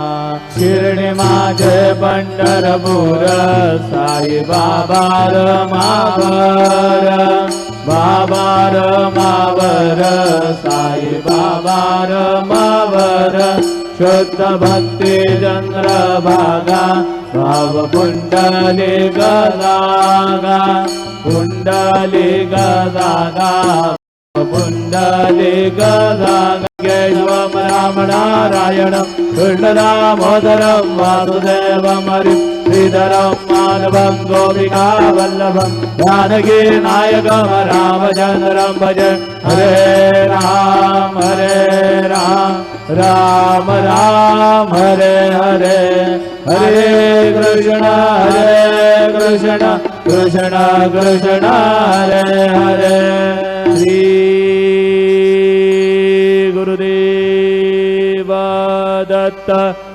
शिर्डी माझे पंढरपूर साई बाबा रमावर बाबा रमावर साई बाबा रमावर शुद्ध भक्ती चंद्रभागा भाव कुंडली गदागा कुंडली गदागा कुंडली गदागा केशवं राम नारायणं कृष्णदामोदरं वासुदेवं हरिं श्रीधरं माधवं गोपिकावल्लभं जानकी नायकं रामचन्द्रं भज हरे राम राम राम हरे हरे हरे कृष्ण कृष्ण कृष्ण हरे हरे श्री गुरुदेव दत्त।